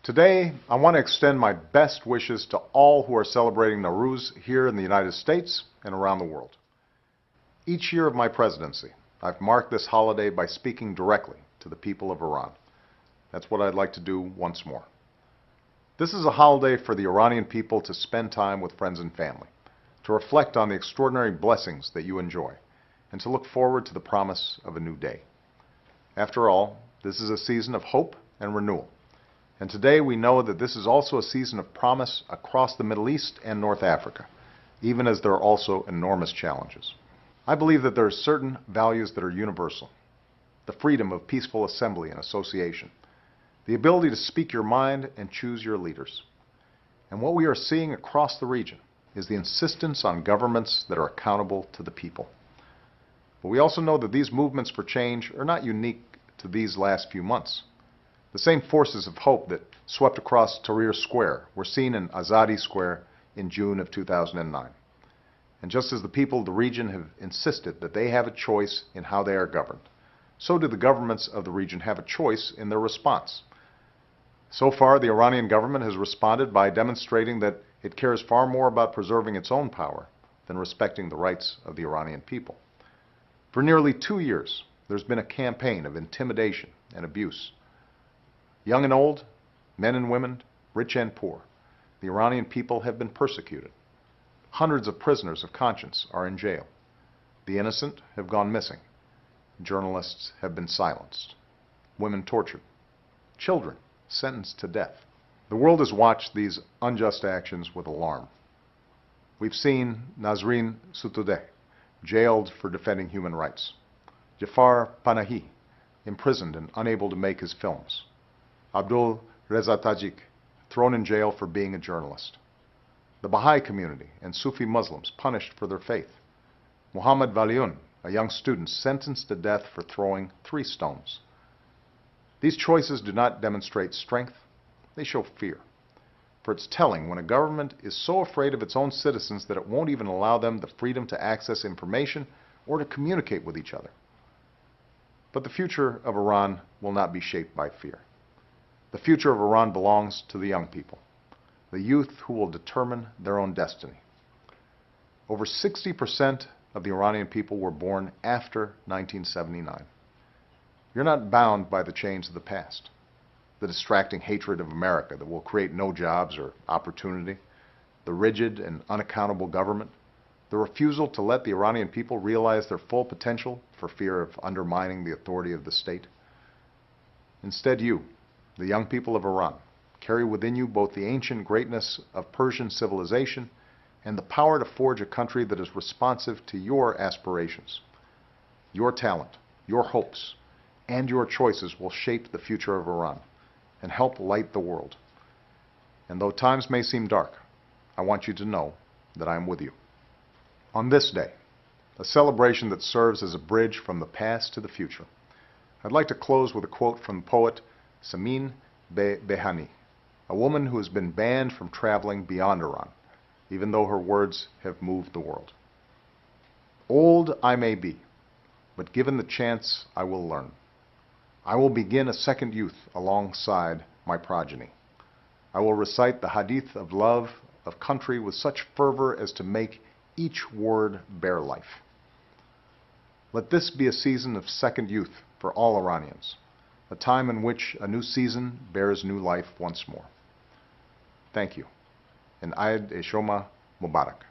Today, I want to extend my best wishes to all who are celebrating Nowruz here in the United States and around the world. Each year of my presidency, I've marked this holiday by speaking directly to the people of Iran. That's what I'd like to do once more. This is a holiday for the Iranian people to spend time with friends and family, to reflect on the extraordinary blessings that you enjoy, and to look forward to the promise of a new day. After all, this is a season of hope and renewal. And today we know that this is also a season of promise across the Middle East and North Africa, even as there are also enormous challenges. I believe that there are certain values that are universal. The freedom of peaceful assembly and association, the ability to speak your mind and choose your leaders. And what we are seeing across the region is the insistence on governments that are accountable to the people. But we also know that these movements for change are not unique to these last few months. The same forces of hope that swept across Tahrir Square were seen in Azadi Square in June of 2009. And just as the people of the region have insisted that they have a choice in how they are governed, so do the governments of the region have a choice in their response. So far, the Iranian government has responded by demonstrating that it cares far more about preserving its own power than respecting the rights of the Iranian people. For nearly 2 years, there's been a campaign of intimidation and abuse. Young and old, men and women, rich and poor, the Iranian people have been persecuted. Hundreds of prisoners of conscience are in jail. The innocent have gone missing. Journalists have been silenced. Women tortured. Children sentenced to death. The world has watched these unjust actions with alarm. We've seen Nasrin Sotoudeh jailed for defending human rights. Jafar Panahi imprisoned and unable to make his films. Abdul Reza Tajik thrown in jail for being a journalist. The Baha'i community and Sufi Muslims punished for their faith. Muhammad Valiun, a young student, sentenced to death for throwing 3 stones. These choices do not demonstrate strength, they show fear. For it's telling when a government is so afraid of its own citizens that it won't even allow them the freedom to access information or to communicate with each other. But the future of Iran will not be shaped by fear. The future of Iran belongs to the young people, the youth who will determine their own destiny. Over 60% of the Iranian people were born after 1979. You're not bound by the chains of the past, the distracting hatred of America that will create no jobs or opportunity, the rigid and unaccountable government, the refusal to let the Iranian people realize their full potential for fear of undermining the authority of the state. Instead, you, the young people of Iran, carry within you both the ancient greatness of Persian civilization and the power to forge a country that is responsive to your aspirations. Your talent, your hopes, and your choices will shape the future of Iran and help light the world. And though times may seem dark, I want you to know that I am with you. On this day, a celebration that serves as a bridge from the past to the future, I'd like to close with a quote from poet Samin Behani, a woman who has been banned from traveling beyond Iran, even though her words have moved the world. Old I may be, but given the chance I will learn. I will begin a second youth alongside my progeny. I will recite the hadith of love of country with such fervor as to make each word bear life. Let this be a season of second youth for all Iranians, a time in which a new season bears new life once more. Thank you, and Eid e Shoma Mubarak.